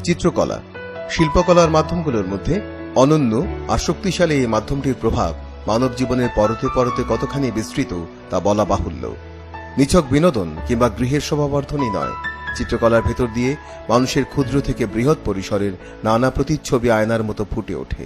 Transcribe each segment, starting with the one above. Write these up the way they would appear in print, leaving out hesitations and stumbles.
চিত্রকলা শিল্পকলার মাধ্যমগুলোর মধ্যে অনন্য আর শক্তিশালী এই মাধ্যমটির প্রভাব মানব জীবনের পরতে পরতে কতখানি বিস্তৃত তা বলা বাহুল্য। নিছক বিনোদন কিংবা গৃহের শোভাবর্ধনই নয়, চিত্রকলার ভেতর দিয়ে মানুষের ক্ষুদ্র থেকে বৃহৎ পরিসরের নানা প্রতিচ্ছবি আয়নার মতো ফুটে ওঠে।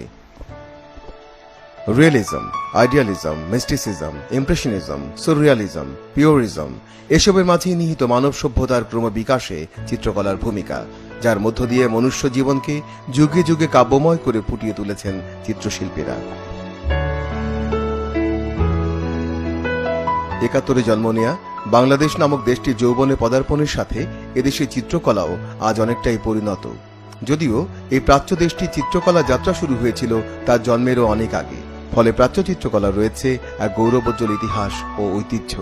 Realism, idealism, mysticism, impressionism, surrealism, purism এসবের মাঝেই নিহিত মানব সভ্যতার ক্রমবিকাশে চিত্রকলার ভূমিকা, যার মধ্য দিয়ে মনুষ্য জীবনকে যুগে যুগে কাব্যময় করে ফুটিয়ে তুলেছেন চিত্রশিল্পীরা। ৭১ জন্ম নেয়া বাংলাদেশ নামক দেশটির যৌবনে পদার্পণের সাথে এদেশে চিত্রকলাও আজ অনেকটাই পরিণত। যদিও এই প্রাচ্য দেশটি চিত্রকলা যাত্রা শুরু হয়েছিল তার জন্মেরও অনেক আগে, ফলে প্রাচ্য চিত্রকলা রয়েছে এক গৌরবোজ্জ্বল ইতিহাস ও ঐতিহ্য।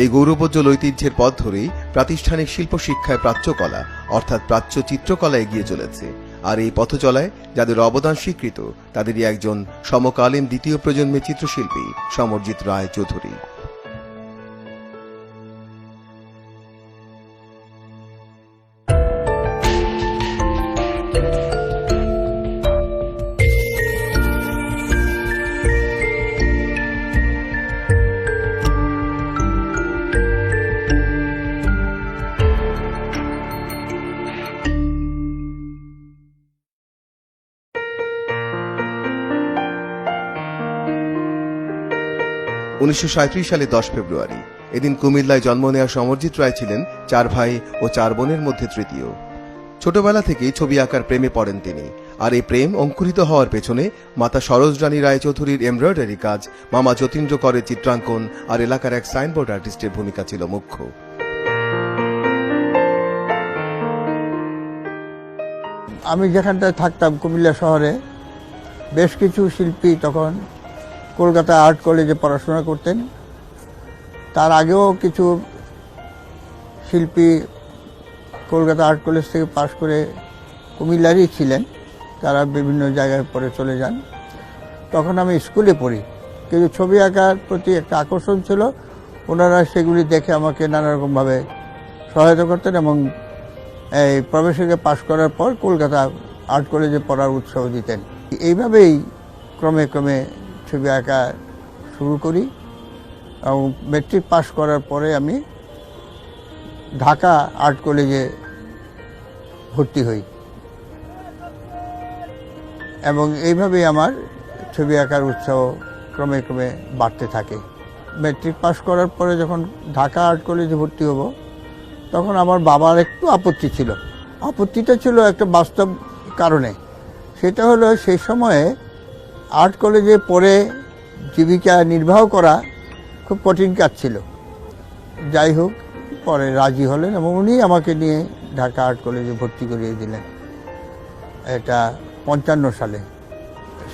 এই গৌরবোজ্জ্বল ঐতিহ্যের পথ ধরেই প্রাতিষ্ঠানিক শিল্প শিক্ষায় প্রাচ্যকলা অর্থাৎ প্রাচ্য চিত্রকলা এগিয়ে চলেছে। আর এই পথ চলায় যাদের অবদান স্বীকৃত তাদেরই একজন সমকালীন দ্বিতীয় প্রজন্মের চিত্রশিল্পী সমরজিৎ রায় চৌধুরী। সালে 10 ফেব্রুয়ারি এদিন কুমিল্লায় জন্ম নেওয়া সমরজিৎ রায় ছিলেন 4 ভাই ও 4 বোনের মধ্যে তৃতীয়। ছোটবেলা থেকেই ছবি আঁকার প্রেমে পড়েন তিনি। আর এই প্রেম অঙ্কুরিত হওয়ার পেছনে মাতা সরোজ রানী রায়চৌধুরীর এমব্রয়ডারি কাজ, মামা যতীন্দ্র করের চিত্রাঙ্কন আর এলাকার এক সাইনবোর্ড আর্টিস্টের ভূমিকা ছিল মুখ্য। আমি যেখানটায় থাকতাম কুমিল্লা শহরে, বেশ কিছু শিল্পী তখন কলকাতা আর্ট কলেজে পড়াশোনা করতেন। তার আগেও কিছু শিল্পী কলকাতা আর্ট কলেজ থেকে পাশ করে কুমিল্লারই ছিলেন, তারা বিভিন্ন জায়গায় পরে চলে যান। তখন আমি স্কুলে পড়ি, কিন্তু ছবি আঁকার প্রতি একটা আকর্ষণ ছিল। ওনারা সেগুলি দেখে আমাকে নানা রকমভাবে সহায়তা করতেন এবং এই প্রবেশিকা পাশ করার পর কলকাতা আর্ট কলেজে পড়ার উৎসাহ দিতেন। এইভাবেই ক্রমে ক্রমে ছবি আঁকা শুরু করি এবং মেট্রিক পাস করার পরে আমি ঢাকা আর্ট কলেজে ভর্তি হই এবং এইভাবেই আমার ছবি আঁকার উৎসাহ ক্রমে ক্রমে বাড়তে থাকে। মেট্রিক পাস করার পরে যখন ঢাকা আর্ট কলেজে ভর্তি হব, তখন আমার বাবার একটু আপত্তি ছিল। আপত্তিটা ছিল একটা বাস্তব কারণে, সেটা হলো সেই সময়ে আর্ট কলেজে পড়ে জীবিকা নির্বাহ করা খুব কঠিন কাজ ছিল। যাই হোক, পরে রাজি হলেন এবং উনি আমাকে নিয়ে ঢাকা আর্ট কলেজে ভর্তি করিয়ে দিলেন। এটা 55 সালে।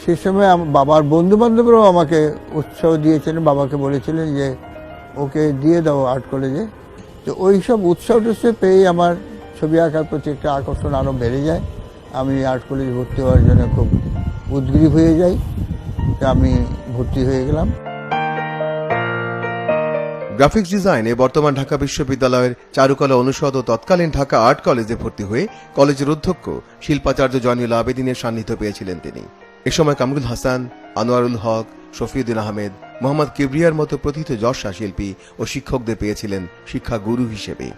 সে সময় বাবার বন্ধুবান্ধবরাও আমাকে উৎসাহ দিয়েছিলেন, বাবাকে বলেছিলেন যে ওকে দিয়ে দাও আর্ট কলেজে। তো ওই সব উৎসাহ পেয়ে আমার ছবি আঁকার প্রতি একটা আকর্ষণ আরও বেড়ে যায়। আমি আর্ট কলেজে ভর্তি হওয়ার জন্য খুব উদ্গ্রীব হয়ে যাই। আমি ভর্তি হয়ে গেলাম। গ্রাফিক্স ডিজাইনে বর্তমান ঢাকা বিশ্ববিদ্যালয়ের চারুকলা অনুষদ ও তৎকালীন ঢাকা আর্ট কলেজে ভর্তি হয়ে কলেজের অধ্যক্ষ শিল্পাচার্য জয়নুল আবেদিনের সান্নিধ্য পেয়েছিলেন তিনি। এ সময় কামরুল হাসান, আনোয়ারুল হক, শফিউদ্দিন আহমেদ, মোহাম্মদ কিবরিয়ার মতো প্রথিত যশা শিল্পী ও শিক্ষকদের পেয়েছিলেন শিক্ষা গুরু হিসেবে।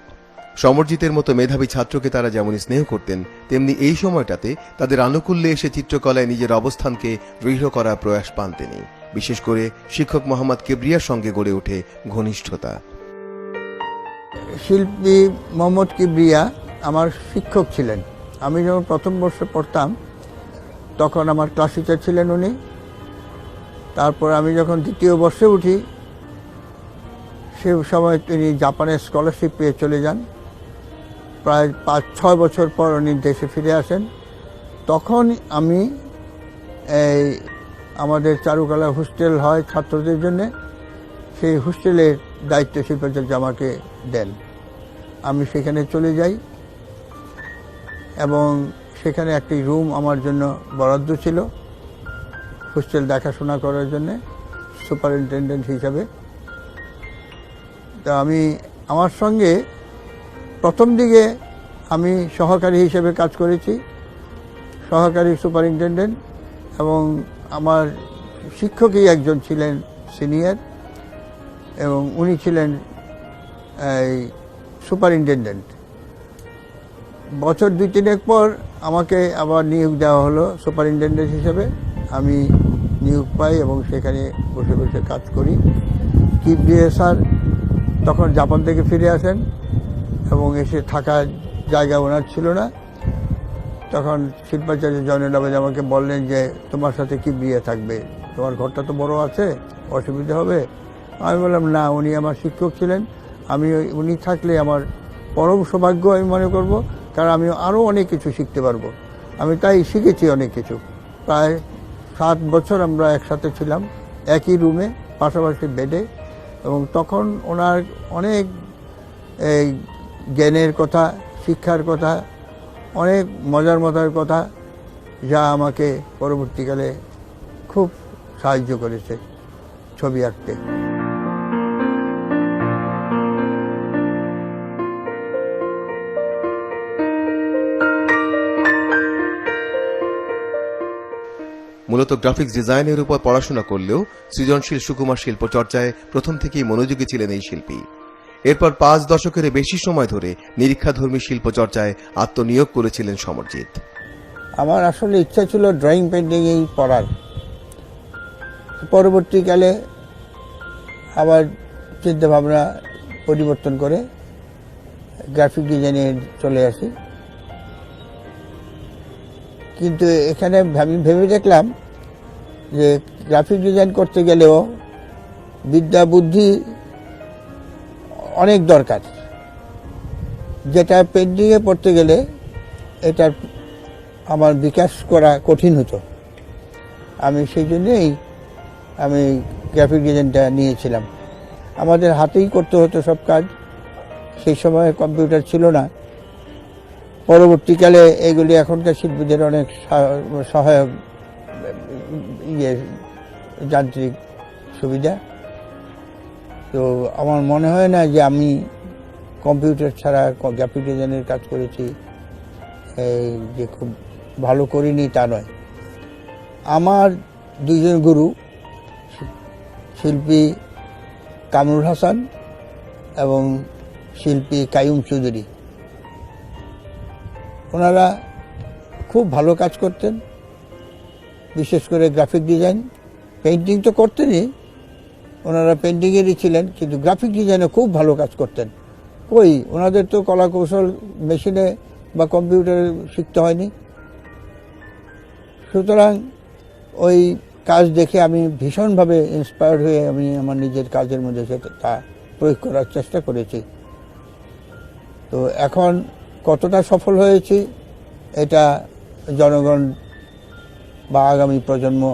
সমরজিতের মতো মেধাবী ছাত্রকে তারা যেমন স্নেহ করতেন, তেমনি এই সময়টাতে তাদের আনুকূল্যে এসে চিত্রকলায় নিজের অবস্থানকে দৃঢ় করার প্রয়াস পান তিনি। বিশেষ করে শিক্ষক মোহাম্মদ কিবরিয়ার সঙ্গে গড়ে ওঠে ঘনিষ্ঠতা। শিল্পী মোহাম্মদ কিবরিয়া আমার শিক্ষক ছিলেন। আমি যখন প্রথম বর্ষে পড়তাম তখন আমার ক্লাস টিচার ছিলেন উনি। তারপর আমি যখন দ্বিতীয় বর্ষে উঠি সে সময় তিনি জাপানে স্কলারশিপ পেয়ে চলে যান। প্রায় 5-6 বছর পর উনি দেশে ফিরে আসেন। তখন আমি এই আমাদের চারুকলা হোস্টেল হয় ছাত্রদের জন্য, সেই হোস্টেলের দায়িত্ব শিল্পাচার্য আমাকে দেন। আমি সেখানে চলে যাই এবং সেখানে একটি রুম আমার জন্য বরাদ্দ ছিল হোস্টেল দেখাশোনা করার জন্য সুপারিনটেনডেন্ট হিসাবে। তো আমার সঙ্গে প্রথম দিকে আমি সহকারী হিসেবে কাজ করেছি, সহকারী সুপারিনটেন্ডেন্ট, এবং আমার শিক্ষকই একজন ছিলেন সিনিয়র এবং উনি ছিলেন এই সুপারিনটেন্ডেন্ট। বছর 2-3 পর আমাকে আবার নিয়োগ দেওয়া হলো সুপারিনটেন্ডেন্ট হিসেবে। আমি নিয়োগ পাই এবং সেখানে বসে বসে কাজ করি। কিবরিয়া স্যার তখন জাপান থেকে ফিরে আসেন এবং এসে থাকার জায়গা ওনার ছিল না। তখন শিল্পাচার্য জয়নুল আবেদ আমাকে বললেন যে তোমার সাথে কিবরিয়া থাকবে, তোমার ঘরটা তো বড় আছে, অসুবিধা হবে। আমি বললাম না, উনি আমার শিক্ষক ছিলেন, উনি থাকলে আমার পরম সৌভাগ্য আমি মনে করব, কারণ আমি আরও অনেক কিছু শিখতে পারবো। আমি তাই শিখেছি অনেক কিছু। প্রায় 7 বছর আমরা একসাথে ছিলাম, একই রুমে, পাশাপাশি বেডে, এবং তখন ওনার অনেক এই জ্ঞানের কথা, শিক্ষার কথা, অনেক মজার কথা, যা আমাকে পরবর্তীকালে খুব সাহায্য করেছে ছবি আঁকতে। মূলত গ্রাফিক্স ডিজাইনের উপর পড়াশোনা করলেও সৃজনশীল সুকুমার শিল্প চর্চায় প্রথম থেকেই মনোযোগী ছিলেন এই শিল্পী। এরপর 5 দশকের বেশি সময় ধরে নিরীক্ষাধর্মী শিল্প চর্চায় আত্মনিয়োগ করেছিলেন সমরজিৎ। আমার আসলে ইচ্ছা ছিল ড্রয়িং পেন্টিং এই পড়ার। পরবর্তীকালে আবার চিন্তাভাবনা পরিবর্তন করে গ্রাফিক ডিজাইনে চলে আসি। কিন্তু এখানে আমি ভেবে দেখলাম যে গ্রাফিক ডিজাইন করতে গেলেও বিদ্যা বুদ্ধি অনেক দরকার, যেটা পেন্টিংয়ে পড়তে গেলে এটার আমার বিকাশ করা কঠিন হতো। আমি সেই জন্যেই আমি গ্রাফিক ডিজাইনটা নিয়েছিলাম। আমাদের হাতেই করতে হতো সব কাজ, সেই সময় কম্পিউটার ছিল না। পরবর্তীকালে এগুলি এখনকার শিল্পীদের অনেক সহায়ক যান্ত্রিক সুবিধা। তো আমার মনে হয় না যে আমি কম্পিউটার ছাড়া গ্রাফিক ডিজাইনের কাজ করেছি, যে খুব ভালো করিনি তা নয়। আমার 2জন গুরু, শিল্পী কামরুল হাসান এবং শিল্পী কাইয়ুম চৌধুরী, ওনারা খুব ভালো কাজ করতেন, বিশেষ করে গ্রাফিক ডিজাইন। পেইন্টিং তো করতেনই, ওনারা পেইন্টিংয়েরই ছিলেন, কিন্তু গ্রাফিক ডিজাইনে খুব ভালো কাজ করতেন। ওনাদের তো কলা কৌশল মেশিনে বা কম্পিউটারে শিখতে হয়নি। সুতরাং ওই কাজ দেখে আমি ভীষণভাবে ইন্সপায়ার্ড হয়ে আমি আমার নিজের কাজের মধ্যে তা প্রয়োগ করার চেষ্টা করেছি। তো এখন কতটা সফল হয়েছি এটা জনগণ বা আগামী প্রজন্ম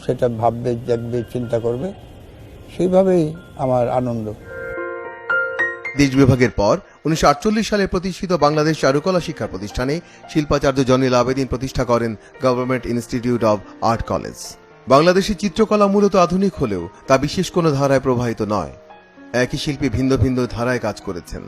সেটা ভাববে, দেখবে, চিন্তা করবে, সেইভাবেই আমার আনন্দ। দেশ বিভাগের পর 1948 সালে প্রতিষ্ঠিত বাংলাদেশ চারুকলা শিক্ষা প্রতিষ্ঠানে শিল্পাচার্য জয়নুল আবেদিন প্রতিষ্ঠা করেন government institute of art college. বাংলাদেশের চিত্রকলা মূলত আধুনিক হলেও তা বিশেষ কোনো ধারায় প্রবাহিত নয়। একই শিল্পী ভিন্ন ভিন্ন ধারায় কাজ করেছেন।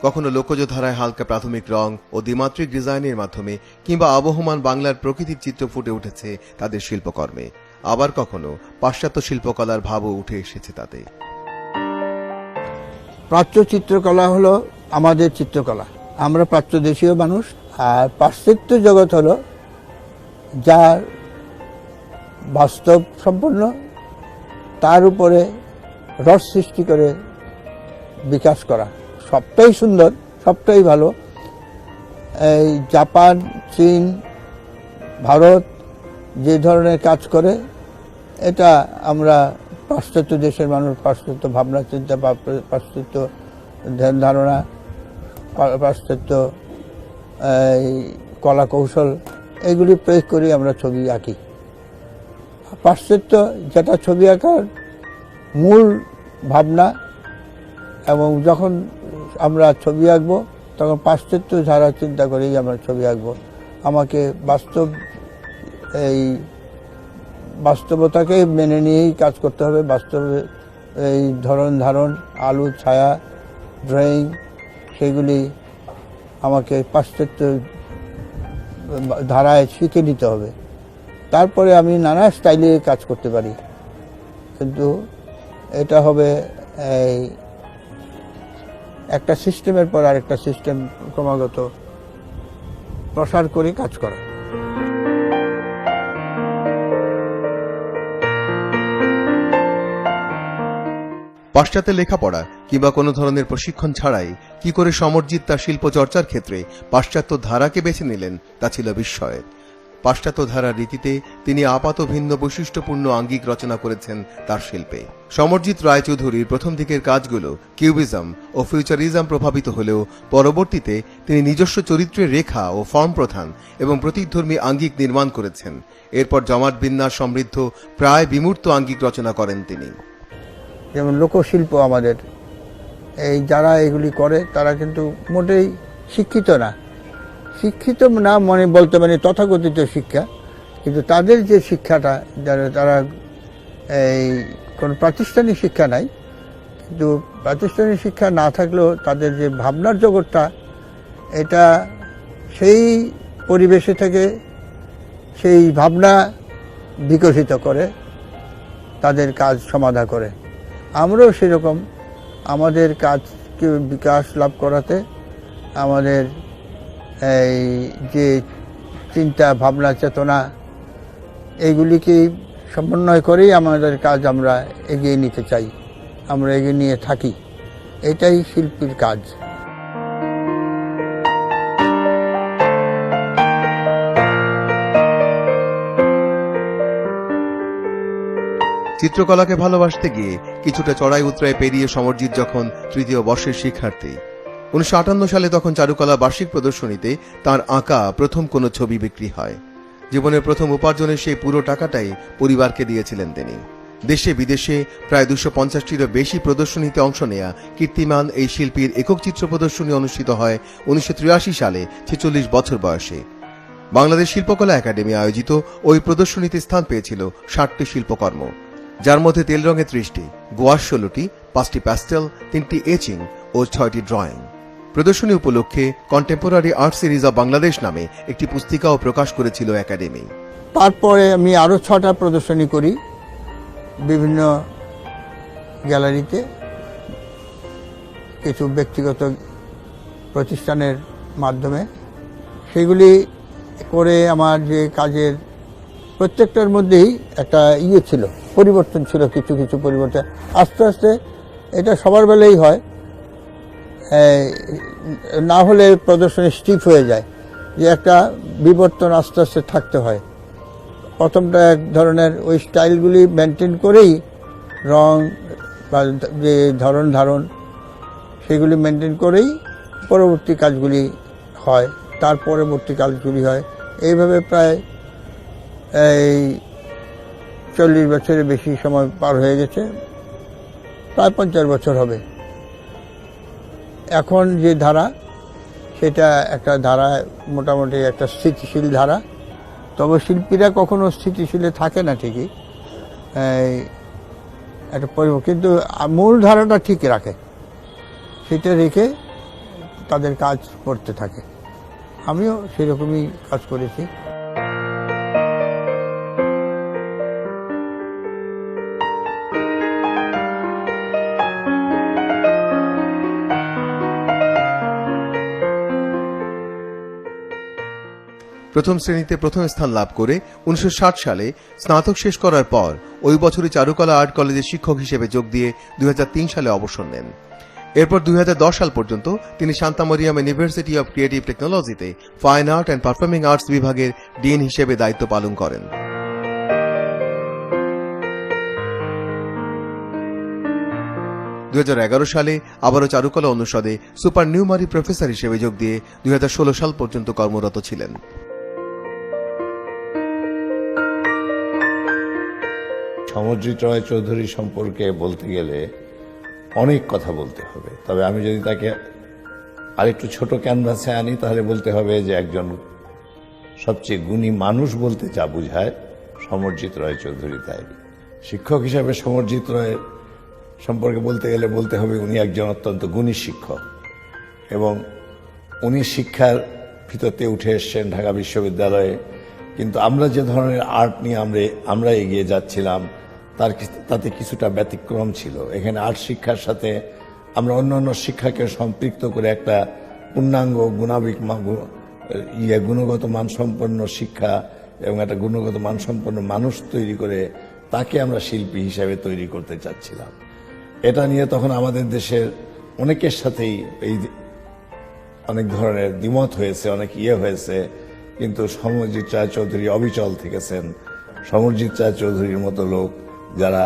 কখনো লোকজ ধারায় হালকা প্রাথমিক রং ও দ্বিমাত্রিক ডিজাইনের মাধ্যমে কিংবা আবহমান বাংলার প্রকৃতির চিত্র ফুটে উঠেছে তাদের শিল্পকর্মে, আবার কখনো পাশ্চাত্য শিল্পকলার ভাবও উঠে এসেছে তাতে। প্রাচ্য চিত্রকলা হলো আমাদের চিত্রকলা, আমরা প্রাচ্য দেশীয় মানুষ। আর পাশ্চাত্য জগৎ হলো যার বাস্তব সম্পন্ন, তার উপরে রস সৃষ্টি করে বিকাশ করা। সবটাই সুন্দর, সবটাই ভালো। এই জাপান, চীন, ভারত যে ধরনের কাজ করে, এটা আমরা পাশ্চাত্য দেশের মানুষ, পাশ্চাত্য ভাবনা চিন্তা, পাশ্চাত্য ধ্যান ধারণা, পাশ্চাত্য কলা কৌশল, এগুলি প্রয়োগ করে আমরা ছবি আঁকি। পাশ্চাত্য যেটা ছবি আঁকার মূল ভাবনা, এবং যখন আমরা ছবি আঁকবো তখন পাশ্চাত্য ধারা চিন্তা করেই আমরা ছবি আঁকবো। আমাকে বাস্তবতাকে মেনে নিয়েই কাজ করতে হবে। বাস্তবে এই ধরন ধারণ, আলো ছায়া, ড্রয়িং, সেগুলি আমাকে পাশ্চাত্য ধারায় শিখে নিতে হবে, তারপরে আমি নানা স্টাইলে কাজ করতে পারি। কিন্তু এটা হবে এই একটা সিস্টেমের পর আরেকটা সিস্টেম ক্রমাগত প্রসার করে কাজ করা। পাশ্চাত্যে লেখাপড়া কিংবা কোনো ধরনের প্রশিক্ষণ ছাড়াই কি করে সমরজিৎ তার শিল্প চর্চার ক্ষেত্রে পাশ্চাত্য ধারাকে বেছে নিলেন তা ছিল বিস্ময়ের। পাশ্চাত্য ধারার রীতিতে তিনি আপাত ভিন্ন বৈশিষ্ট্যপূর্ণ আঙ্গিক রচনা করেছেন তার শিল্পে। সমরজিৎ রায়চৌধুরীর প্রথম দিকের কাজগুলো কিউবিজম ও ফিউচারিজম প্রভাবিত হলেও পরবর্তীতে তিনি নিজস্ব চরিত্রের রেখা ও ফর্ম প্রধান এবং প্রতীকধর্মী আঙ্গিক নির্মাণ করেছেন। এরপর জমাট বিন্যাস সমৃদ্ধ প্রায় বিমূর্ত আঙ্গিক রচনা করেন তিনি। যেমন লোকশিল্প আমাদের এই যারা এগুলি করে তারা কিন্তু মোটেই শিক্ষিত না, বলতে মানে তথাকথিত শিক্ষা, কিন্তু তাদের যে শিক্ষাটা তারা এই কোনো প্রাতিষ্ঠানিক শিক্ষা নাই, কিন্তু প্রাতিষ্ঠানিক শিক্ষা না থাকলেও তাদের যে ভাবনার জগৎটা এটা সেই পরিবেশে থেকে সেই ভাবনা বিকশিত করে তাদের কাজ সমাধা করে। আমরাও সেরকম আমাদের কাজকে বিকাশ লাভ করাতে আমাদের এই যে চিন্তা ভাবনা চেতনা এইগুলিকে সমন্বয় করেই আমাদের কাজ আমরা এগিয়ে নিতে চাই, আমরা এগিয়ে নিয়ে থাকি। এটাই শিল্পীর কাজ। চিত্রকলাকে ভালোবাসতে গিয়ে কিছুটা চড়াই উতরাই পেরিয়ে সমরজিৎ যখন তৃতীয় বর্ষের শিক্ষার্থী, 1958 সালে তখন চারুকলা বার্ষিক প্রদর্শনীতে তার আঁকা প্রথম কোনো ছবি বিক্রি হয়। জীবনের প্রথম উপার্জনের সেই পুরো টাকাটাই পরিবারকে দিয়েছিলেন তিনি। দেশে বিদেশে প্রায় 250টিরও বেশি প্রদর্শনীতে অংশ নেয়া কীর্তিমান এই শিল্পীর একক চিত্র প্রদর্শনী অনুষ্ঠিত হয় 1983 সালে 46 বছর বয়সে। বাংলাদেশ শিল্পকলা একাডেমি আয়োজিত ওই প্রদর্শনীতে স্থান পেয়েছিল 60টি শিল্পকর্ম, যার মধ্যে তেল রঙে 30টি, গোয়াশ 16টি, 5টি প্যাস্টেল, 3টি এচিং ও 6টি ড্রয়িং। প্রদর্শনী উপলক্ষে contemporary art series of Bangladesh নামে একটি পুস্তিকাও প্রকাশ করেছিল একাডেমি। তারপরে আমি আরো 6টা প্রদর্শনী করি বিভিন্ন গ্যালারিতে, কিছু ব্যক্তিগত প্রতিষ্ঠানের মাধ্যমে। সেগুলি করে আমার যে কাজের প্রত্যেকটার মধ্যেই একটা ছিল, পরিবর্তন ছিল, কিছু কিছু পরিবর্তন। আস্তে আস্তে এটা সবার বেলায় হয়, না হলে প্রদর্শনী স্টিফ হয়ে যায়, যে একটা বিবর্তন আস্তে আস্তে থাকতে হয়। প্রথমটা এক ধরনের ওই স্টাইলগুলি মেনটেন করেই রং বা যে ধারণ সেগুলি মেনটেন করেই পরবর্তী কাজগুলি হয়, তার পরবর্তী কাজগুলি হয়। এইভাবে প্রায় এই 40 বছরের বেশি সময় পার হয়ে গেছে, প্রায় 50 বছর হবে। এখন যে ধারা সেটা একটা ধারা, মোটামুটি একটা স্থিতিশীল ধারা। তবে শিল্পীরা কখনো স্থিতিশীলে থাকে না ঠিকই, একটা কিন্তু মূল ধারাটা ঠিক রাখে, সেটা রেখে তাদের কাজ করতে থাকে। আমিও সেরকমই কাজ করেছি। প্রথম শ্রেণীতে প্রথম স্থান লাভ করে 1960 সালে স্নাতক শেষ করার পর ওই বছরই চারুকলা আর্ট কলেজের শিক্ষক হিসেবে যোগ দিয়ে 2003 সালে অবসর নেন। এরপর 2010 সাল পর্যন্ত তিনি Shanta Mariam university of creative টেকনোলজিতে fine art and performing arts বিভাগের ডিন হিসেবে দায়িত্ব পালন করেন। 2011 সালে আবারও চারুকলা অনুষদে সুপার নিউমারি প্রফেসর হিসেবে যোগ দিয়ে 2016 সাল পর্যন্ত কর্মরত ছিলেন। সমরজিৎ রায়চৌধুরী সম্পর্কে বলতে গেলে অনেক কথা বলতে হবে, তবে আমি যদি তাকে আরেকটু ছোট ক্যানভাসে আনি তাহলে বলতে হবে যে একজন সবচেয়ে গুণী মানুষ বলতে যা বোঝায় সমরজিৎ রায়চৌধুরী তাই। শিক্ষক হিসাবে সমরজিৎ রায় সম্পর্কে বলতে গেলে বলতে হবে উনি একজন অত্যন্ত গুণী শিক্ষক, এবং উনি শিক্ষার ভিতরতে উঠে এসছেন ঢাকা বিশ্ববিদ্যালয়ে, কিন্তু আমরা যে ধরনের আর্ট নিয়ে আমরা এগিয়ে যাচ্ছিলাম তাতে কিছুটা ব্যতিক্রম ছিল। এখানে আর্ট শিক্ষার সাথে আমরা অন্যান্য শিক্ষাকে সম্পৃক্ত করে একটা পূর্ণাঙ্গ গুণগত মানসম্পন্ন শিক্ষা এবং একটা গুণগত মানসম্পন্ন মানুষ তৈরি করে তাকে আমরা শিল্পী হিসাবে তৈরি করতে চাচ্ছিলাম। এটা নিয়ে তখন আমাদের দেশের অনেকের সাথেই এই অনেক ধরনের দ্বিমত হয়েছে, অনেক হয়েছে, কিন্তু সমরজিৎ রায়চৌধুরী অবিচল থেকেছেন। সমরজিৎ রায়চৌধুরীর মতো লোক যারা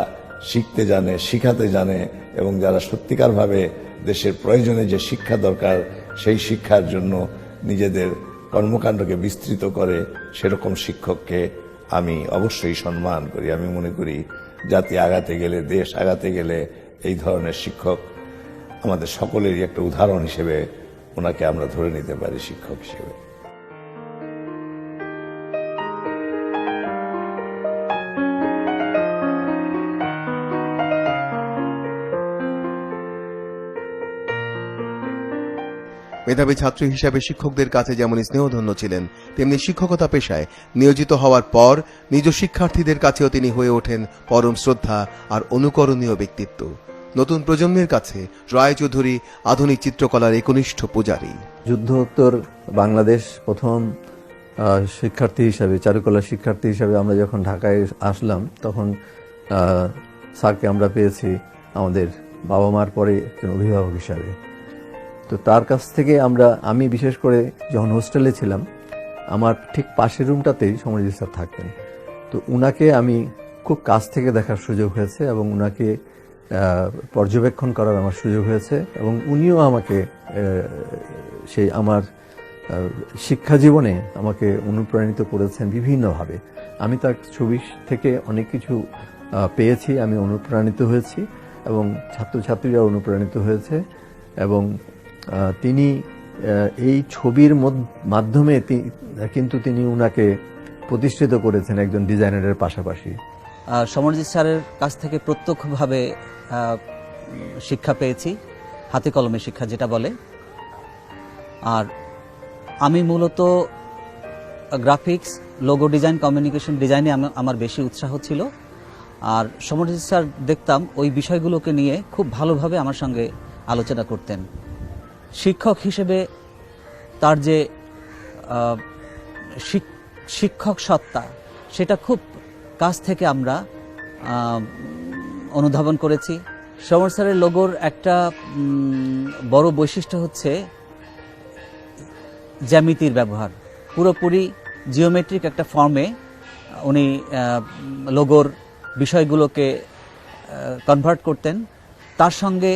শিখতে জানে, শিখাতে জানে এবং যারা সত্যিকারভাবে দেশের প্রয়োজনে যে শিক্ষা দরকার সেই শিক্ষার জন্য নিজেদের কর্মকাণ্ডকে বিস্তৃত করে, সেরকম শিক্ষককে আমি অবশ্যই সম্মান করি। আমি মনে করি জাতি আগাতে গেলে, দেশ আগাতে গেলে এই ধরনের শিক্ষক আমাদের সকলেরই একটা উদাহরণ হিসেবে ওনাকে আমরা ধরে নিতে পারি শিক্ষক হিসেবে। মেধাবী ছাত্রী হিসাবে শিক্ষকদের কাছে যেমন স্নেহধন্য ছিলেন, তেমনি শিক্ষকতা পেশায় নিয়োজিত হওয়ার পর নিজ শিক্ষার্থীদের কাছেও তিনি হয়ে ওঠেন পরম শ্রদ্ধা আর অনুকরণীয় ব্যক্তিত্ব। নতুন প্রজন্মের কাছে রায়চৌধুরী আধুনিক চিত্রকলার একনিষ্ঠ পূজারী। যুদ্ধোত্তর বাংলাদেশ প্রথম শিক্ষার্থী হিসাবে, চারুকলা শিক্ষার্থী হিসাবে আমরা যখন ঢাকায় আসলাম, তখন স্যারকে আমরা পেয়েছি আমাদের বাবা মার পরে একজন অভিভাবক হিসাবে। তো তার কাছ থেকে আমি বিশেষ করে যখন হোস্টেলে ছিলাম, আমার ঠিক পাশের রুমটাতেই সমরজিৎ স্যার থাকতেন। তো উনাকে আমি খুব কাছ থেকে দেখার সুযোগ হয়েছে এবং উনাকে পর্যবেক্ষণ করার আমার সুযোগ হয়েছে এবং উনিও আমাকে সেই আমার শিক্ষা জীবনে আমাকে অনুপ্রাণিত করেছেন বিভিন্নভাবে। আমি তার ছবি থেকে অনেক কিছু পেয়েছি, আমি অনুপ্রাণিত হয়েছি এবং ছাত্রছাত্রীরা অনুপ্রাণিত হয়েছে এবং তিনি এই ছবির মাধ্যমে কিন্তু তিনি উনাকে প্রতিষ্ঠিত করেছেন একজন ডিজাইনারের পাশাপাশি। সমরজিৎ স্যারের কাছ থেকে প্রত্যক্ষভাবে শিক্ষা পেয়েছি, হাতে কলমে শিক্ষা যেটা বলে। আর আমি মূলত গ্রাফিক্স, লোগো ডিজাইন, কমিউনিকেশন ডিজাইনে আমার বেশি উৎসাহ ছিল। আর সমরজিৎ স্যার দেখতাম ওই বিষয়গুলোকে নিয়ে খুব ভালোভাবে আমার সঙ্গে আলোচনা করতেন। শিক্ষক হিসেবে তার যে শিক্ষক সত্তা, সেটা খুব কাছ থেকে আমরা অনুধাবন করেছি। সমর স্যারের লোগোর একটা বড় বৈশিষ্ট্য হচ্ছে জ্যামিতির ব্যবহার। পুরোপুরি জিওমেট্রিক একটা ফর্মে উনি লোগোর বিষয়গুলোকে কনভার্ট করতেন। তার সঙ্গে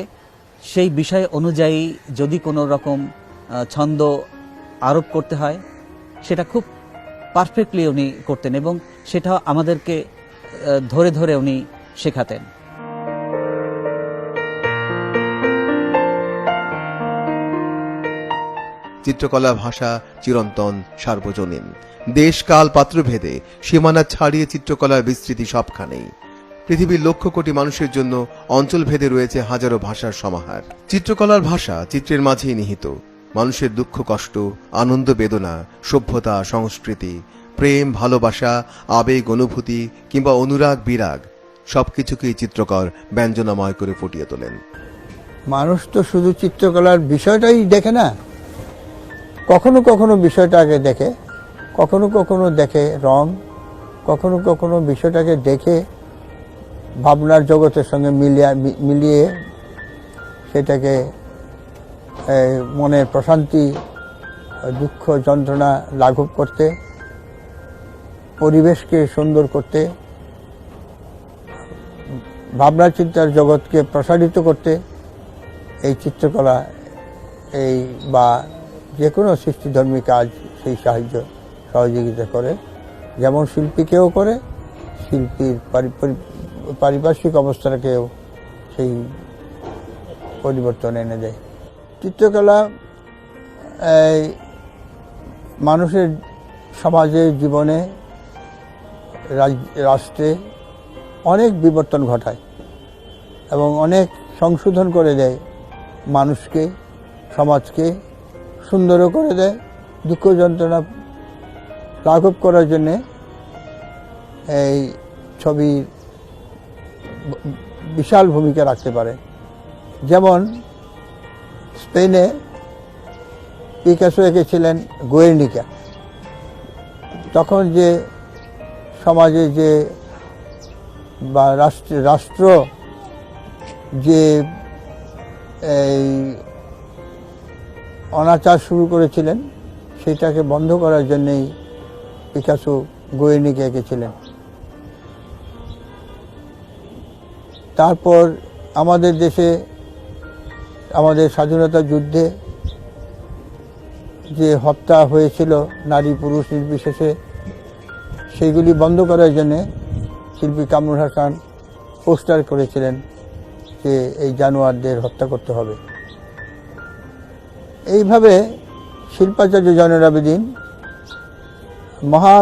সেই বিষয় অনুযায়ী যদি কোনো রকম ছন্দ আরোপ করতে হয়, সেটা খুব পারফেক্টলি উনি করতেন এবং সেটা আমাদেরকে ধরে ধরে উনি শেখাতেন। চিত্রকলা ভাষা চিরন্তন, সার্বজনীন। দেশ কাল পাত্রভেদে সীমানা ছাড়িয়ে চিত্রকলার বিস্তৃতি সবখানেই। পৃথিবীর লক্ষ কোটি মানুষের জন্য অঞ্চলভেদে রয়েছে হাজারো ভাষার সমাহার। চিত্রকলার ভাষা চিত্রের মাঝেই নিহিত। মানুষের দুঃখ কষ্ট, আনন্দ বেদনা, সভ্যতা সংস্কৃতি, প্রেম ভালোবাসা, আবেগ অনুভূতি কিংবা অনুরাগ বিরাগ সবকিছুকেই চিত্রকর ব্যঞ্জনাময় করে ফুটিয়ে তোলেন। মানুষ তো শুধু চিত্রকলার বিষয়টাই দেখে না, কখনো কখনো বিষয়টাকে দেখে, কখনো কখনো দেখে রং, কখনো কখনো বিষয়টাকে দেখে ভাবনার জগতের সঙ্গে মিলিয়ে সেটাকে মনের প্রশান্তি, দুঃখ যন্ত্রণা লাঘব করতে, পরিবেশকে সুন্দর করতে, ভাবনা চিন্তার জগৎকে প্রসারিত করতে এই চিত্রকলা বা যে কোনো সৃষ্টিধর্মী কাজ সেই সহযোগিতা করে। যেমন শিল্পীকেও করে, শিল্পীর পারিপার্শ্বিক অবস্থাটাকেও সেই পরিবর্তন এনে দেয়। চিত্রকলা মানুষের সমাজে, জীবনে, রাষ্ট্রে অনেক বিবর্তন ঘটায় এবং অনেক সংশোধন করে দেয় মানুষকে, সমাজকে, সুন্দরও করে দেয়, দুঃখ যন্ত্রণা লাঘব করার জন্যে এই ছবি বিশাল ভূমিকা রাখতে পারে। যেমন স্পেনে পিকাসো এঁকেছিলেন গুয়ের্নিকা। তখন যে সমাজে যে বা রাষ্ট্র যে এই অনাচার শুরু করেছিলেন, সেটাকে বন্ধ করার জন্যই পিকাসো গুয়ের্নিকা এঁকেছিলেন। তারপর আমাদের দেশে আমাদের স্বাধীনতা যুদ্ধে যে হত্যা হয়েছিল নারী পুরুষ নির্বিশেষে, সেইগুলি বন্ধ করার জন্যে শিল্পী কামরুল হাসান পোস্টার করেছিলেন যে এই জানোয়ারদের হত্যা করতে হবে। এইভাবে শিল্পাচার্য জয়নুল আবেদিন মহা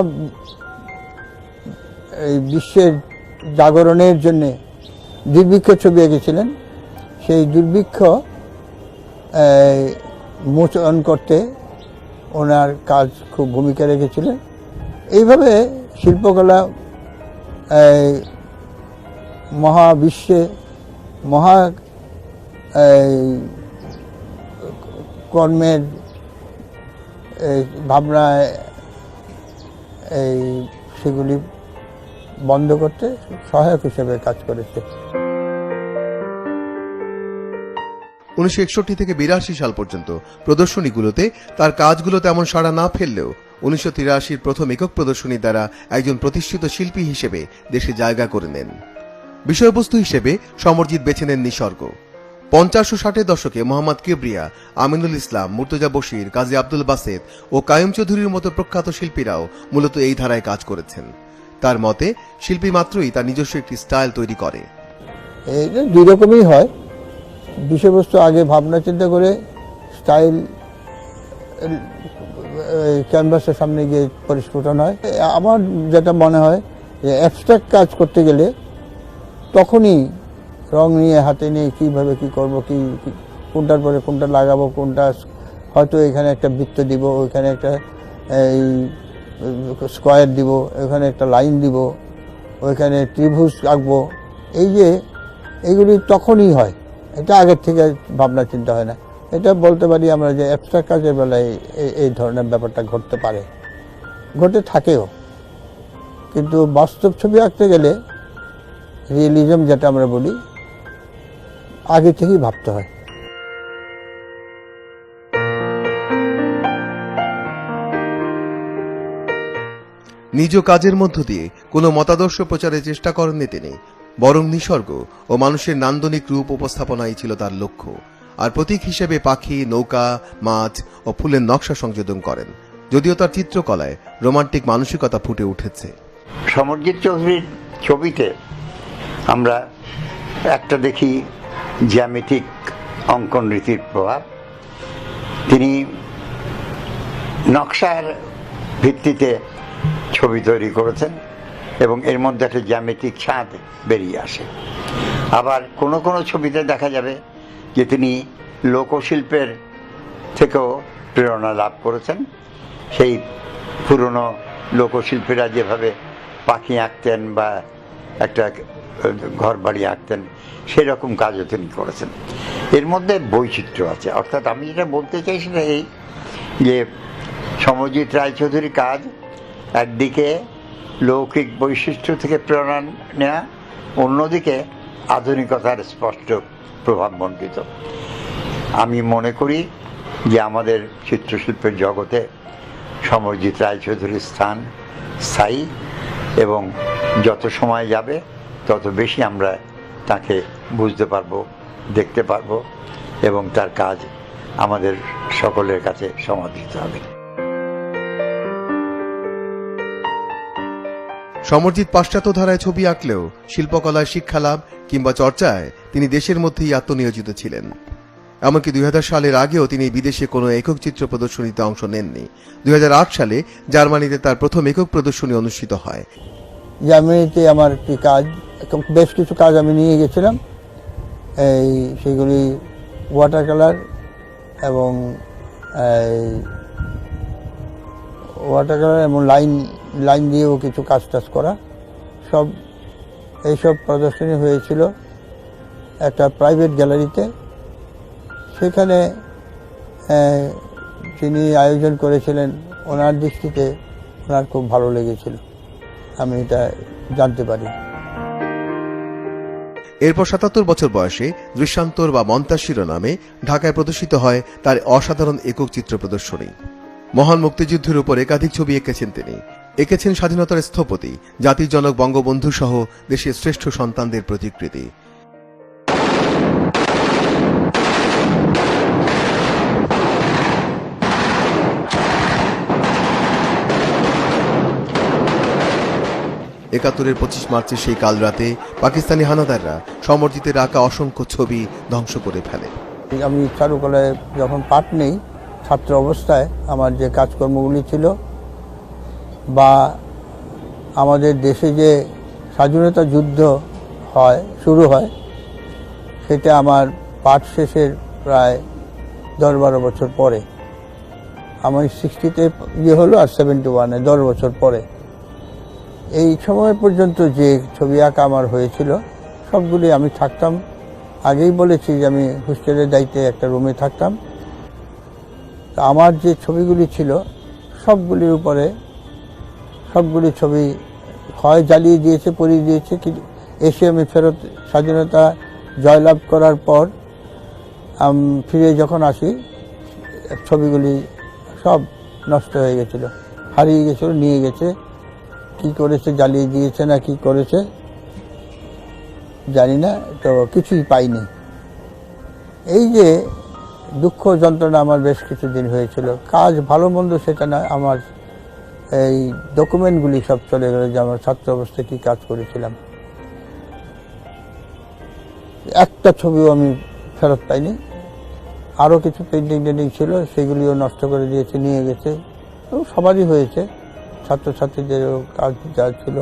এই বিশ্বের জাগরণের জন্যে দুর্ভিক্ষ ছবি এঁকেছিলেন। সেই দুর্ভিক্ষ মোচন করতে ওনার কাজ খুব ভূমিকা রেখেছিলেন। এইভাবে শিল্পকলা মহাবিশ্বে মহা কর্মের ভাবনায় সেগুলি বন্ধ করতে সহায়ক হিসেবে কাজ করেছে। 1961 থেকে 82 সাল পর্যন্ত প্রদর্শনীগুলোতে তার কাজগুলো তেমন সাড়া না ফেললেও 1983 প্রথম একক প্রদর্শনীর দ্বারা একজন প্রতিষ্ঠিত শিল্পী হিসেবে দেশে জায়গা করে নেন। বিষয়বস্তু হিসেবে সমরজিৎ বেছে নেন নিসর্গ। 50 ও 60 দশকে মোহাম্মদ কিবরিয়া, আমিনুল ইসলাম, মুর্তজা বশির, কাজী আব্দুল বাসেত ও কায়ুম চৌধুরীর মতো প্রখ্যাত শিল্পীরাও মূলত এই ধারায় কাজ করেছেন। তার মতে শিল্পী মাত্রই তার নিজস্ব একটি স্টাইল তৈরি করে। এই দুই রকমই হয়, বিষয়বস্তু আগে ভাবনা চিন্তা করে স্টাইল ক্যানভাসের সামনে গিয়ে পরিস্ফুটন হয়। আমার যেটা মনে হয় যে অ্যাবস্ট্রাক্ট কাজ করতে গেলে তখনই রং নিয়ে হাতে নিয়ে কীভাবে কী করবো, কি কোনটার পরে কোনটা লাগাবো, কোনটা হয়তো এখানে একটা বৃত্ত দিব, ওইখানে একটা এই স্কোয়ার দিব, ওইখানে একটা লাইন দিব, ওইখানে ত্রিভুজ আঁকবো। এই যে এইগুলি তখনই হয়, এটা আগের থেকে ভাবনা চিন্তা হয় না। এটা বলতে পারি আমরা যে অ্যাবস্ট্রাক্ট কাজের বেলায় এই ধরনের ব্যাপারটা ঘটতে পারে, ঘটে থাকেও। কিন্তু বাস্তব ছবি আঁকতে গেলে রিয়েলিজম যেটা আমরা বলি, আগে থেকেই ভাবতে হয়। নিজ কাজের মধ্য দিয়ে কোনো মতাদর্শ প্রচারের চেষ্টা করেননি তিনি, বরং নিসর্গ ও মানুষের নান্দনিক রূপ উপস্থাপনাই ছিল তার লক্ষ্য। আর প্রতীক হিসেবে পাখি, নৌকা, মাছ ও ফুলের নকশা সংযোজন করেন। যদিও তার চিত্রকলায় রোমান্টিক মানসিকতা ফুটে উঠেছে। সমরজিৎ চৌধুরীর ছবিতে আমরা একটা দেখি জ্যামিতিক অঙ্কন রীতির প্রভাব। তিনি নকশার ভিত্তিতে ছবি তৈরি করেছেন এবং এর মধ্যে একটা জ্যামিতিক ছাঁদ বেরিয়ে আসে। আবার কোনো কোনো ছবিতে দেখা যাবে যে তিনি লোকশিল্পের থেকেও প্রেরণা লাভ করেছেন। সেই পুরনো লোকশিল্পীরা যেভাবে পাখি আঁকতেন বা একটা ঘর বাড়ি আঁকতেন, সেরকম কাজও তিনি করেছেন। এর মধ্যে বৈচিত্র্য আছে। অর্থাৎ আমি যেটা বলতে চাই সেটা এই যে সমরজিৎ রায়চৌধুরীর কাজ একদিকে লৌকিক বৈশিষ্ট্য থেকে প্রেরণা নেওয়া, অন্যদিকে আধুনিকতার স্পষ্ট প্রভাবমণ্ডিত। আমি মনে করি যে আমাদের চিত্রশিল্পের জগতে সমরজিৎ রায়চৌধুরীর স্থান স্থায়ী এবং যত সময় যাবে তত বেশি আমরা তাকে বুঝতে পারবো, দেখতে পারবো এবং তার কাজ আমাদের সকলের কাছে সমাদৃত হবে। সমরজিৎ পাশ্চাত্য ধারায় ছবি আঁকলেও শিল্পকলায় শিক্ষালাভ কিংবা চর্চায় তিনি দেশের মধ্যেই আত্মনিয়োজিত ছিলেন। এমনকি 2000 সালের আগেও তিনি বিদেশে কোনো একক চিত্র প্রদর্শনীতে অংশ নেননি। 2008 সালে জার্মানিতে তার প্রথম একক প্রদর্শনী অনুষ্ঠিত হয়। জার্মানিতে আমার একটি কাজ, বেশ কিছু কাজ আমি নিয়ে গেছিলাম। সেগুলি ওয়াটার কালার এবং ওয়াটার কালার এবং লাইন লাইন দিয়েও কিছু কাজ টাজ করা, সব এইসব প্রদর্শনী হয়েছিল একটা প্রাইভেট গ্যালারিতে। সেখানে যিনি আয়োজন করেছিলেন ওনার দৃষ্টিতে ওনার খুব ভালো লেগেছিল, আমি এটা জানতে পারি। এরপর ৭৭ বছর বয়সে দৃশ্যান্তর বা মন্তাজ শিরোনামে ঢাকায় প্রদর্শিত হয় তার অসাধারণ একক চিত্র প্রদর্শনী। মহান মুক্তিযুদ্ধের উপর একাধিক ছবি এঁকেছেন তিনি। এঁকেছেন স্বাধীনতার স্থপতি, জাতির জনক বঙ্গবন্ধু সহ দেশের শ্রেষ্ঠ সন্তানদের প্রতিকৃতি। একাত্তরের 25 মার্চের সেই কাল রাতে পাকিস্তানি হানাদাররা সমরজিতের আঁকা অসংখ্য ছবি ধ্বংস করে ফেলে। আমি চারুকলায় যখন পাঠ নেই, ছাত্র অবস্থায় আমার যে কাজকর্মগুলি ছিল বা আমাদের দেশে যে স্বাধীনতা যুদ্ধ শুরু হয়, সেটা আমার পাঠ শেষের প্রায় 10-12 বছর পরে। আমার 60-তে হলো আর 71-এ 10 বছর পরে। এই সময় পর্যন্ত যে ছবি আঁকা আমার হয়েছিল সবগুলি আমি থাকতাম, আগেই বলেছি যে আমি হোস্টেলের দায়িত্বে একটা রুমে থাকতাম। তা আমার যে ছবিগুলি ছিল সবগুলির উপরে সবগুলি ছবি হয় জ্বালিয়ে দিয়েছে, পরিয়ে দিয়েছে। এসে আমি ফেরত স্বাধীনতা জয়লাভ করার পর ফিরে যখন আসি, ছবিগুলি সব নষ্ট হয়ে গেছিল, হারিয়ে গেছিল, নিয়ে গেছে। কি করেছে, জ্বালিয়ে দিয়েছে না কি করেছে জানি না, তো কিছুই পাইনি। এই যে দুঃখ যন্ত্রণা আমার বেশ কিছুদিন হয়েছিল। কাজ ভালো মন্দ সেটা না, আমার এই ডকুমেন্টগুলি সব চলে গেল যে আমার ছাত্র অবস্থায় কি কাজ করেছিলাম। একটা ছবিও আমি ফেরত পাইনি। আরও কিছু পেন্টিং ছিল, সেগুলিও নষ্ট করে দিয়েছে, নিয়ে গেছে। সবারই হয়েছে, ছাত্রছাত্রীদেরও কাজ যা ছিল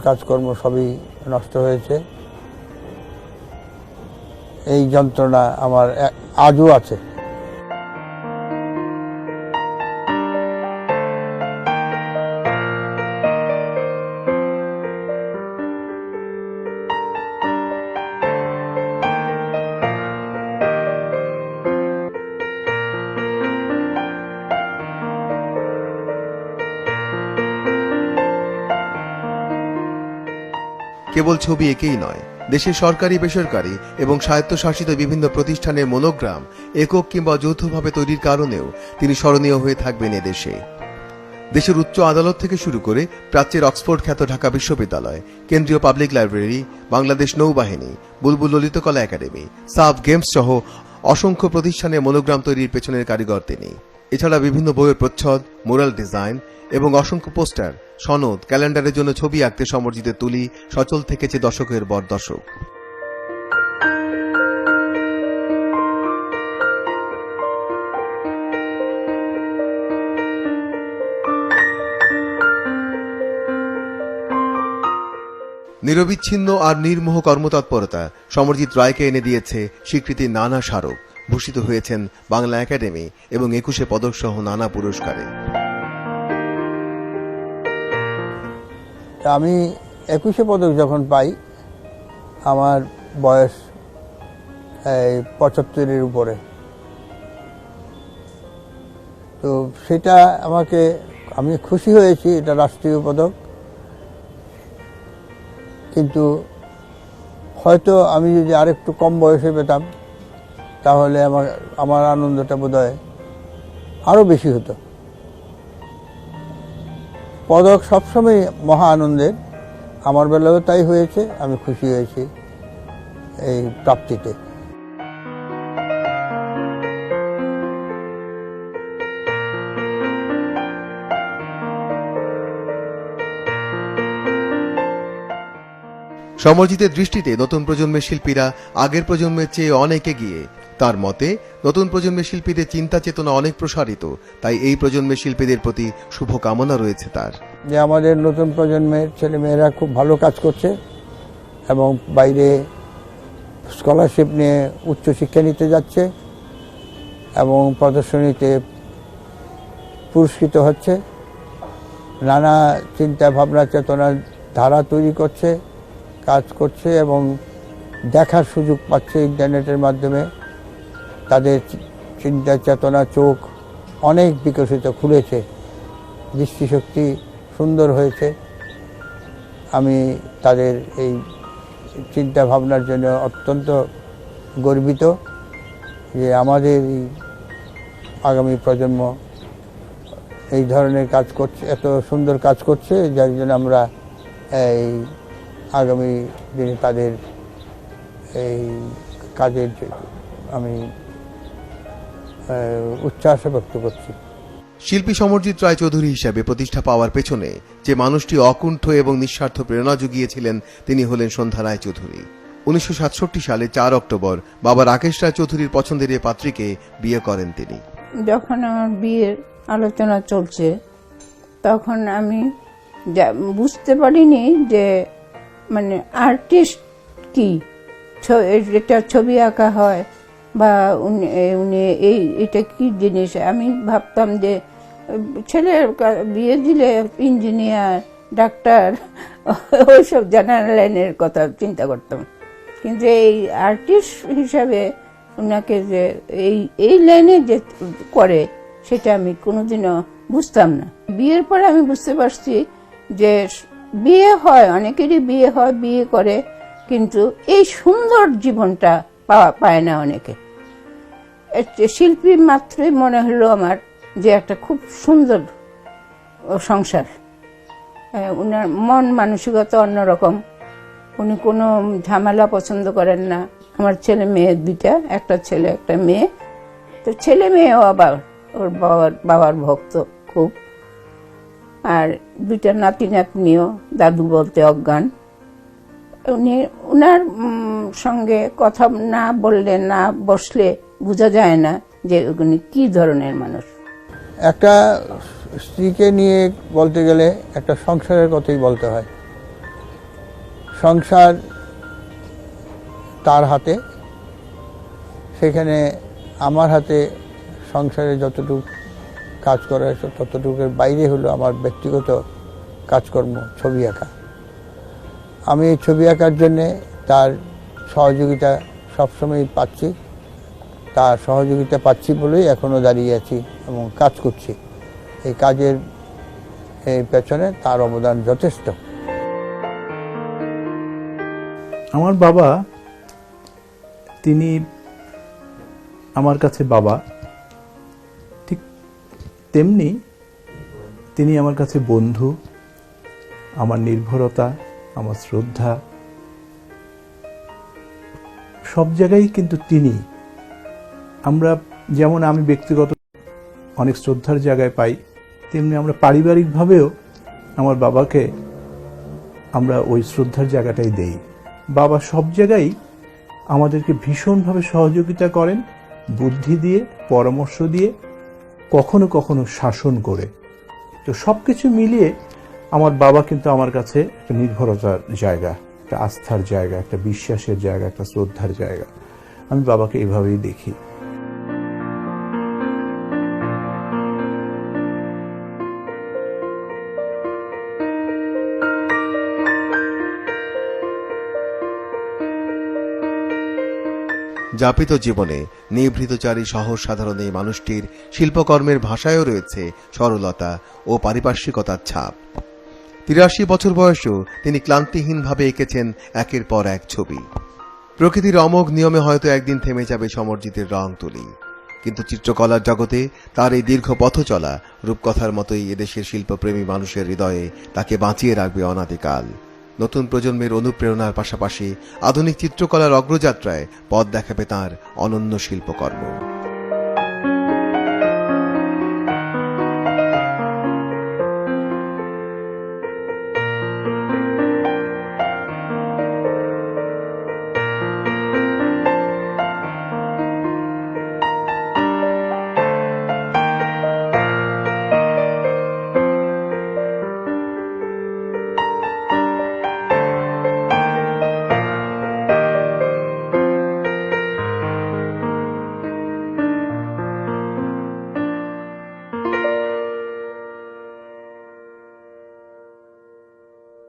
কাজকর্ম সবই নষ্ট হয়েছে। এই যন্ত্রণা আমার আজও আছে। কেবল ছবি এঁকেই নয়, দেশের সরকারি, বেসরকারি এবং স্বায়ত্তশাসিত বিভিন্ন প্রতিষ্ঠানের মনোগ্রাম একক কিংবা যৌথভাবে তৈরির কারণেও তিনি স্মরণীয় হয়ে থাকবেন এদেশে। দেশের উচ্চ আদালত থেকে শুরু করে প্রাচ্যের অক্সফোর্ড খ্যাত ঢাকা বিশ্ববিদ্যালয়, কেন্দ্রীয় পাবলিক লাইব্রেরি, বাংলাদেশ নৌবাহিনী, বুলবুল ললিতকলা একাডেমি, সাফ গেমস সহ অসংখ্য প্রতিষ্ঠানের মনোগ্রাম তৈরির পেছনের কারিগর তিনি। এছাড়া বিভিন্ন বইয়ের প্রচ্ছদ, মোরাল ডিজাইন এবং অসংখ্য পোস্টার, সনদ, ক্যালেন্ডারের জন্য ছবি আঁকতে সমরজিতের তুলি সচল থেকেছে দশকের পর দশক। নিরবিচ্ছিন্ন আর নির্মোহ কর্মতৎপরতা সমরজিৎ রায়কে এনে দিয়েছে স্বীকৃতির নানা স্মারক। ভূষিত হয়েছেন বাংলা একাডেমি এবং 21 পদক সহ নানা পুরস্কারে। আমি 21 পদক যখন পাই, আমার বয়স 75-এর উপরে। তো সেটা আমি খুশি হয়েছি, এটা রাষ্ট্রীয় পদক। কিন্তু হয়তো আমি যদি আরেকটু কম বয়সে পেতাম তাহলে আমার আনন্দটা বোধহয় আরো বেশি হতো। পদক সবসময় মহা আনন্দের, আমার বেলাও তাই হয়েছে। আমি খুশি হয়েছি এই প্রাপ্তিতে। সমরজিতের দৃষ্টিতে নতুন প্রজন্মের শিল্পীরা আগের প্রজন্মের চেয়ে অনেক এগিয়ে। তার মতে নতুন প্রজন্মের শিল্পীদের চিন্তা চেতনা অনেক প্রসারিত, তাই এই প্রজন্মের শিল্পীদের প্রতি শুভকামনা রয়েছে তার। যে আমাদের নতুন প্রজন্মের ছেলেমেয়েরা খুব ভালো কাজ করছে এবং বাইরে স্কলারশিপ নিয়ে উচ্চশিক্ষা নিতে যাচ্ছে। এবং প্রদর্শনীতে পুরস্কৃত হচ্ছে, নানা চিন্তা ভাবনা চেতনার ধারা তৈরি করছে, কাজ করছে এবং দেখার সুযোগ পাচ্ছে ইন্টারনেটের মাধ্যমে। তাদের চিন্তা চেতনা চোখ অনেক বিকশিত, খুলেছে, দৃষ্টিশক্তি সুন্দর হয়েছে। আমি তাদের এই চিন্তা ভাবনার জন্য অত্যন্ত গর্বিত যে আমাদের এই আগামী প্রজন্ম এই ধরনের কাজ করছে, এত সুন্দর কাজ করছে, যার জন্য আমরা এই আগামী দিনে তাদের এই কাজের আমি উচ্ছ্বাস ব্যক্ত করছি। শিল্পী সমরজিৎ রায়চৌধুরী হিসাবে প্রতিষ্ঠা পাওয়ার পেছনে যে মানুষটি অকুণ্ঠ এবং নিঃস্বার্থ প্রেরণা জুগিয়েছিলেন তিনি হলেন সন্ধ্যা রায়চৌধুরী। 1967 সালে 4 অক্টোবর বাবা রাকেশ রায়চৌধুরীর পছন্দের এ পাত্রীকে বিয়ে করেন তিনি। যখন আমার বিয়ের আলোচনা চলছে তখন আমি বুঝতে পারিনি যে মানে আর্টিস্ট কি, এটা ছবি আঁকা হয় বা উনি এটা কি জিনিস। আমি ভাবতাম যে ছেলের বিয়ে দিলে ইঞ্জিনিয়ার, ডাক্তার, ওইসব জেনারেল লাইনের কথা চিন্তা করতাম, কিন্তু এই আর্টিস্ট হিসাবে ওনাকে যে এই লাইনে যে করে সেটা আমি কোনোদিনও বুঝতাম না। বিয়ের পরে আমি বুঝতে পারছি যে বিয়ে হয়, অনেকেরই বিয়ে হয়, বিয়ে করে, কিন্তু এই সুন্দর জীবনটা পায় না অনেকে। শিল্পী মাত্রই মনে হলো আমার যে একটা খুব সুন্দর সংসার। উনার মন মানসিকতা অন্যরকম, উনি কোনো ঝামেলা পছন্দ করেন না। আমার ছেলে মেয়ে 2টা, একটা ছেলে একটা মেয়ে। তো ছেলে মেয়েও আবার ওর বাবার ভক্ত খুব, আর 2টা নাতি নাতনিও দাদু বলতে অজ্ঞান। উনার সঙ্গে কথা না বললে, না বসলে বোঝা যায় না যে উনি কি ধরনের মানুষ। একটা স্ত্রীকে নিয়ে বলতে গেলে একটা সংসারের কথাই বলতে হয়। সংসার তার হাতে, সেখানে আমার হাতে সংসারে যতটুকু কাজ করা হয়েছে ততটুকুর বাইরে হলো আমার ব্যক্তিগত কাজকর্ম, ছবি আঁকা। আমি এই ছবি আঁকার জন্যে তার সহযোগিতা সবসময় পাচ্ছি, তার সহযোগিতা পাচ্ছি বলেই এখনও দাঁড়িয়ে আছি এবং কাজ করছি। এই কাজের পেছনে তার অবদান যথেষ্ট। আমার বাবা, তিনি আমার কাছে বাবা, ঠিক তেমনি তিনি আমার কাছে বন্ধু, আমার নির্ভরতা, আমার শ্রদ্ধা, সব জায়গায় কিন্তু তিনি। আমরা যেমন আমি ব্যক্তিগত অনেক শ্রদ্ধার জায়গায় পাই, তেমনি আমরা পারিবারিকভাবেও আমার বাবাকে আমরা ওই শ্রদ্ধার জায়গাটাই দেই। বাবা সব জায়গায় আমাদেরকে ভীষণভাবে সহযোগিতা করেন, বুদ্ধি দিয়ে, পরামর্শ দিয়ে, কখনো কখনো শাসন করে। তো সবকিছু মিলিয়ে আমার বাবা কিন্তু আমার কাছে একটা নির্ভরতার জায়গা, একটা আস্থার জায়গা, একটা বিশ্বাসের জায়গা, একটা শ্রদ্ধার জায়গা। আমি বাবাকে এভাবেই দেখি। যাপিত জীবনে নিভৃতচারী সহজ সাধারণ এই মানুষটির শিল্পকর্মের ভাষায়ও রয়েছে সরলতা ও পারিপার্শ্বিকতার ছাপ। 83 বছর বয়সেও তিনি ক্লান্তিহীনভাবে এঁকেছেন একের পর এক ছবি। প্রকৃতির অমোঘ নিয়মে হয়তো একদিন থেমে যাবে সমরজিতের রং তুলি, কিন্তু চিত্রকলার জগতে তার এই দীর্ঘ পথ চলা রূপকথার মতোই এদেশের শিল্পপ্রেমী মানুষের হৃদয়ে তাকে বাঁচিয়ে রাখবে অনাদিকাল। নতুন প্রজন্মের অনুপ্রেরণার পাশাপাশি আধুনিক চিত্রকলার অগ্রযাত্রায় পথ দেখাবে তাঁর অনন্য শিল্পকর্ম।